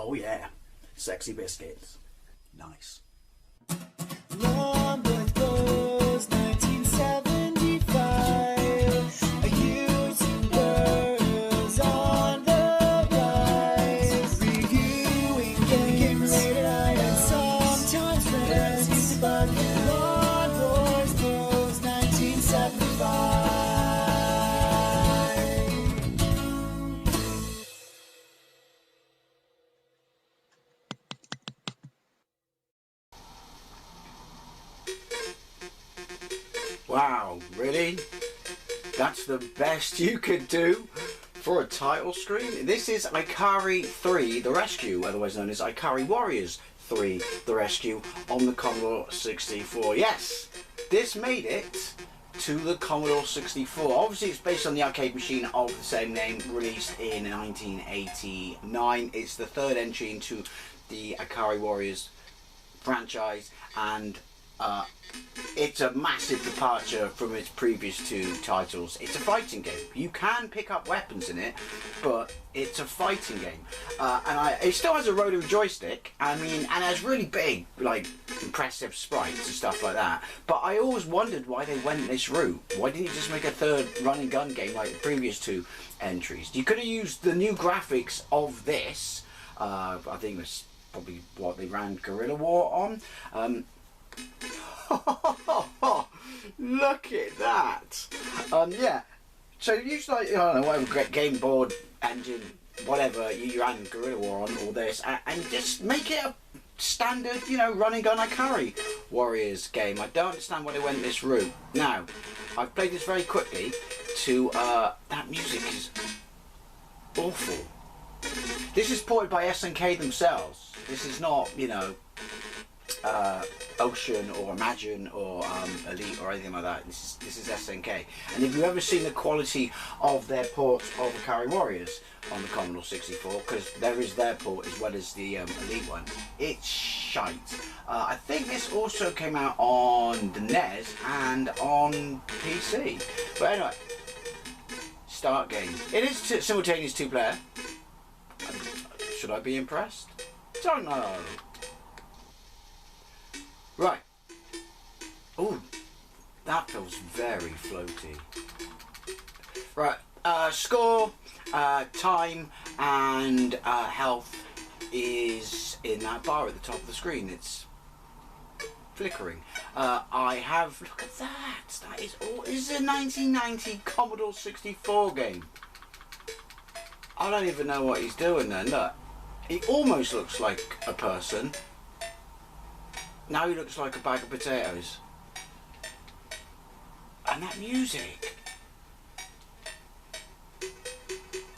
Oh yeah, sexy biscuits. Nice. Long Blues 1975. A YouTuber on the rise. Reviewing games late at night and sometimes friends. But Long Blues 1975. Wow, really? That's the best you could do for a title screen? This is Ikari 3 The Rescue, otherwise known as Ikari Warriors 3 The Rescue on the Commodore 64. Yes, this made it to the Commodore 64. Obviously it's based on the arcade machine of the same name, released in 1989. It's the third entry into the Ikari Warriors franchise, and it's a massive departure from its previous two titles. It's a fighting game. You can pick up weapons in it, but it's a fighting game. It still has a rotary joystick, I mean, and has really big, like, impressive sprites and stuff like that. But I always wondered why they went this route. Why didn't you just make a third run and gun game like the previous two entries? You could have used the new graphics of this. I think it was probably what they ran Guerrilla War on. Look at that! Yeah. So use like, I don't know, whatever game board engine, whatever you ran Guerrilla War on, or this, and just make it a standard, you know, running gun Ikari Warriors game. I don't understand why they went this route. Now, I've played this very quickly. That music is awful. This is ported by SNK themselves. This is not, you know, Ocean or Imagine or Elite or anything like that. This is SNK. And if you've ever seen the quality of their port of Ikari Warriors on the Commodore 64, because there is their port as well as the Elite one, it's shite. I think this also came out on the NES and on PC. But anyway, start game. It is simultaneous two-player. Should I be impressed? Don't know. Right. Oh, that feels very floaty. Right. Score, time, and health is in that bar at the top of the screen. It's flickering. I have. Look at that. That is all. This is a 1990 Commodore 64 game. I don't even know what he's doing then. Look. He almost looks like a person. Now he looks like a bag of potatoes. And that music.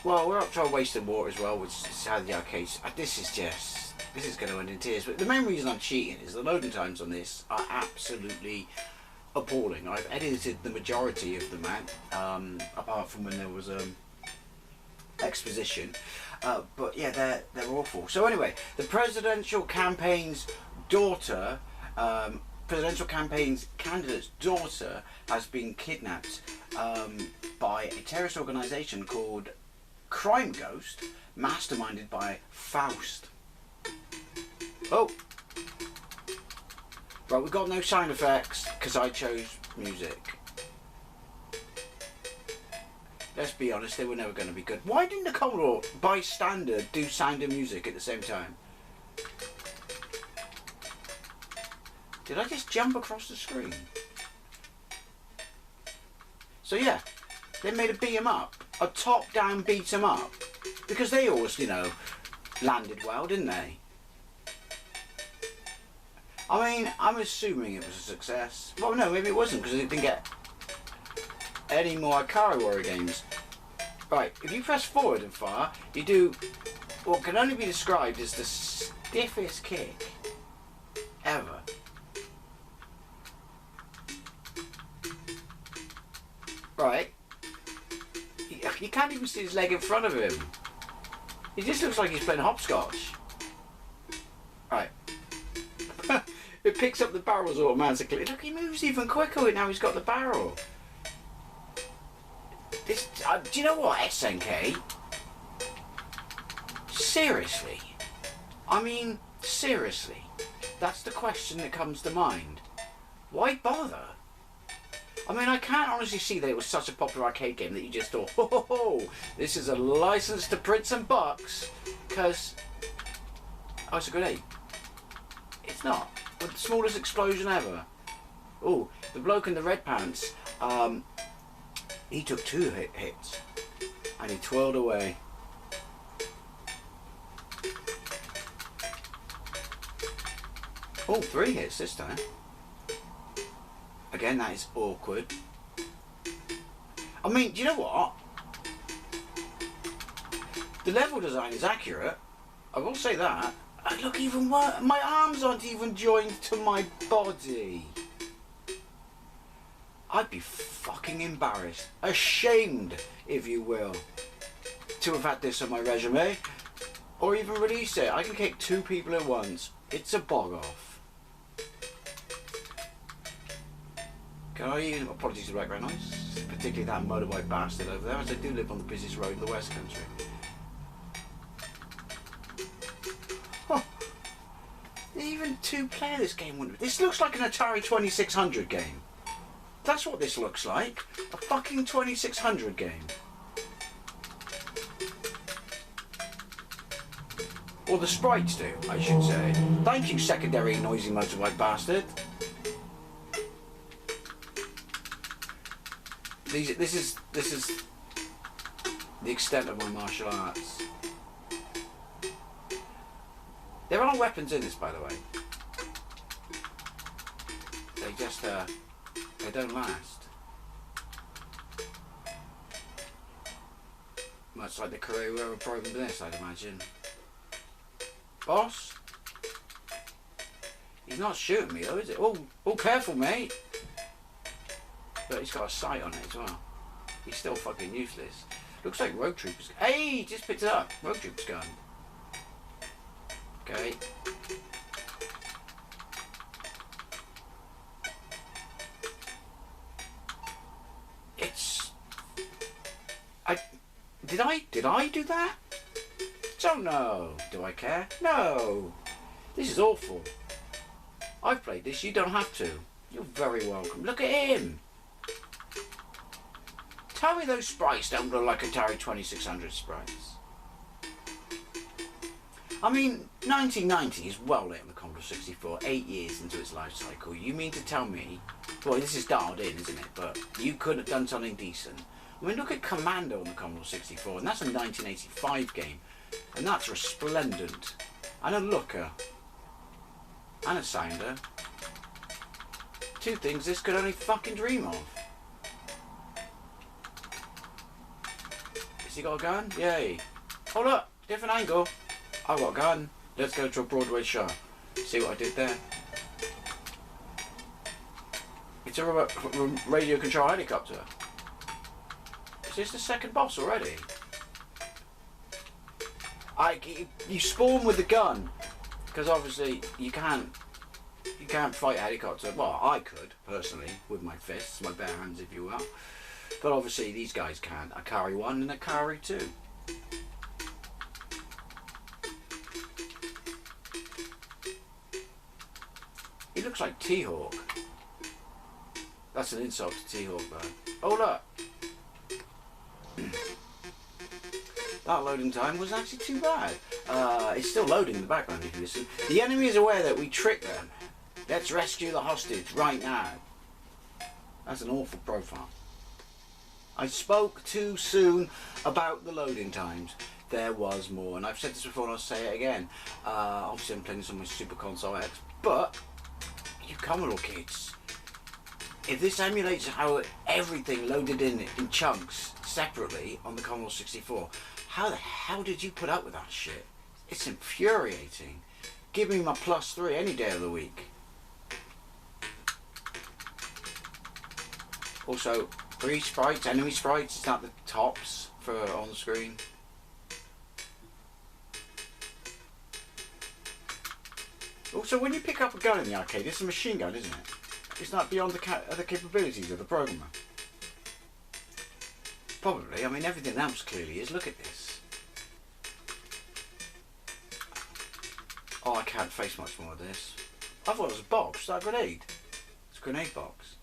Well, we're up to our wasted water as well, which is how the arcades. This is going to end in tears. But the main reason I'm cheating is the loading times on this are absolutely appalling. I've edited the majority of them out, apart from when there was exposition. But yeah, they're awful. So anyway, the presidential campaign's candidate's daughter has been kidnapped by a terrorist organisation called Crime Ghost, masterminded by Faust. Oh! Right, we've got no sound effects because I chose music. Let's be honest, they were never going to be good. Why didn't the Commodore, by standard, do sound and music at the same time? Did I just jump across the screen? So yeah, they made a beat 'em up, a top-down beat 'em up, because they always, you know, landed well, didn't they? I mean, I'm assuming it was a success. Well, no, maybe it wasn't, because it didn't get any more Ikari Warrior games. Right, if you press forward and fire, you do what can only be described as the stiffest kick ever. Right, you can't even see his leg in front of him. He just looks like he's playing hopscotch. Right. It picks up the barrels automatically. Look, he moves even quicker now he's got the barrel. This, do you know what, SNK? Seriously? I mean, seriously, that's the question that comes to mind. Why bother? I mean, I can't honestly see that it was such a popular arcade game that you just thought, ho ho ho, this is a license to print some bucks, because, oh, it's a grenade. It's not. With the smallest explosion ever. Oh, the bloke in the red pants, he took 2 hits, and he twirled away. Oh, 3 hits this time. Again, that is awkward. I mean, do you know what? The level design is accurate. I will say that. And look, even worse, my arms aren't even joined to my body. I'd be fucking embarrassed. Ashamed, if you will, to have had this on my resume. Or even release it. I can kick 2 people at once. It's a bog off. Can I, apologies for the background noise, particularly that motorbike bastard over there, as I do live on the busiest road in the West Country. Huh. Even 2-player this game wouldn't. This looks like an Atari 2600 game. That's what this looks like. A fucking 2600 game. Or the sprites do, I should say. Thank you, secondary noisy motorbike bastard. This is the extent of my martial arts. There are weapons in this, by the way. They just they don't last. Much like the Ikari Warriors program this, I'd imagine. Boss? He's not shooting me though, is it? Oh, careful, mate. But he's got a sight on it as well. He's still fucking useless. Looks like Rogue Troopers. Hey, he just picked it up. Rogue Troopers gun. Okay. It's... Did I do that? Don't know. Do I care? No. This is awful. I've played this. You don't have to. You're very welcome. Look at him. Tell me those sprites don't look like Atari 2600 sprites. I mean, 1990 is well late on the Commodore 64, 8 years into its life cycle. You mean to tell me, well, this is dialed in, isn't it? But you could have done something decent. I mean, look at Commando on the Commodore 64, and that's a 1985 game. And that's resplendent. And a looker. And a sounder. 2 things this could only fucking dream of. Has he got a gun? Yay. Oh look, different angle. I've got a gun. Let's go to a Broadway show. See what I did there? It's a radio control helicopter. Is this the second boss already? You spawn with the gun, because obviously you can't fight a helicopter. Well, I could personally with my fists, my bare hands, if you will. But obviously these guys can't. Ikari 1 and Ikari 2. He looks like T-Hawk. That's an insult to T-Hawk though. Oh look! That loading time wasn't actually too bad. It's still loading in the background if you listen. The enemy is aware that we tricked them. Let's rescue the hostage right now. That's an awful profile. I spoke too soon about the loading times. There was more, and I've said this before and I'll say it again. Obviously I'm playing this on my Super Console X, but you Commodore kids, if this emulates how everything loaded in chunks separately on the Commodore 64, how the hell did you put up with that shit? It's infuriating. Give me my +3 any day of the week. Also, 3 sprites, enemy sprites, it's not the tops for on the screen. Also, when you pick up a gun in the arcade, it's a machine gun, isn't it? It's not beyond the capabilities of the programmer. Probably. I mean, everything else clearly is. Look at this. Oh, I can't face much more of this. I thought it was a box. Is that a grenade? It's a grenade box.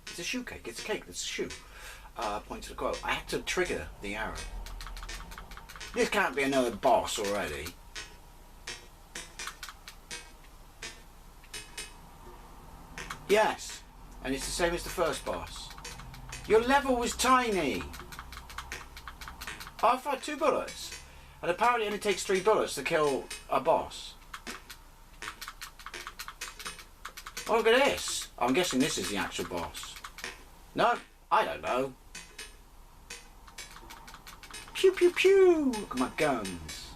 It's a shoe cake. It's a cake. It's a shoe. Point to the quote. I had to trigger the arrow. This can't be another boss already. Yes. And it's the same as the first boss. Your level was tiny. I fired 2 bullets. And apparently it only takes 3 bullets to kill a boss. Oh, look at this. I'm guessing this is the actual boss. No, I don't know. Pew pew pew. Look at my guns.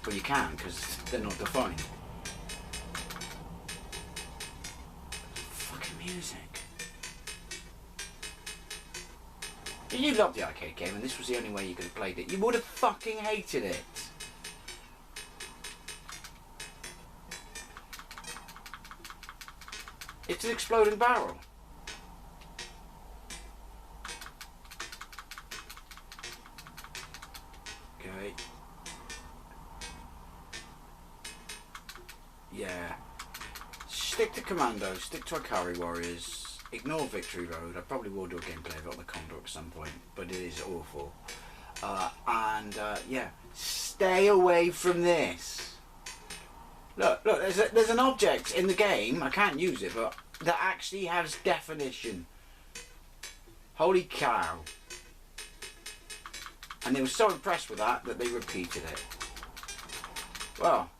Well, you can, because they're not defined. Fucking music. If you loved the arcade game and this was the only way you could have played it, you would have fucking hated it. It's an exploding barrel. Okay. Yeah. Stick to Commando, stick to Ikari Warriors. Ignore Victory Road. I probably will do a gameplay of it on the Commodore at some point, but it is awful. Yeah, stay away from this. Look, there's an object in the game, I can't use it, but that actually has definition. Holy cow. And they were so impressed with that they repeated it. Well,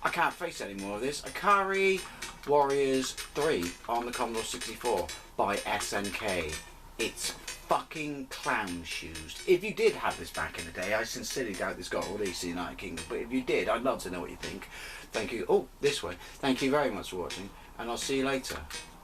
I can't face any more of this. Ikari Warriors 3 on the Commodore 64 by SNK. It's fucking clown shoes. If you did have this back in the day, I sincerely doubt this got released in the United Kingdom, but if you did, I'd love to know what you think. Thank you. Oh, this way. Thank you very much for watching, and I'll see you later.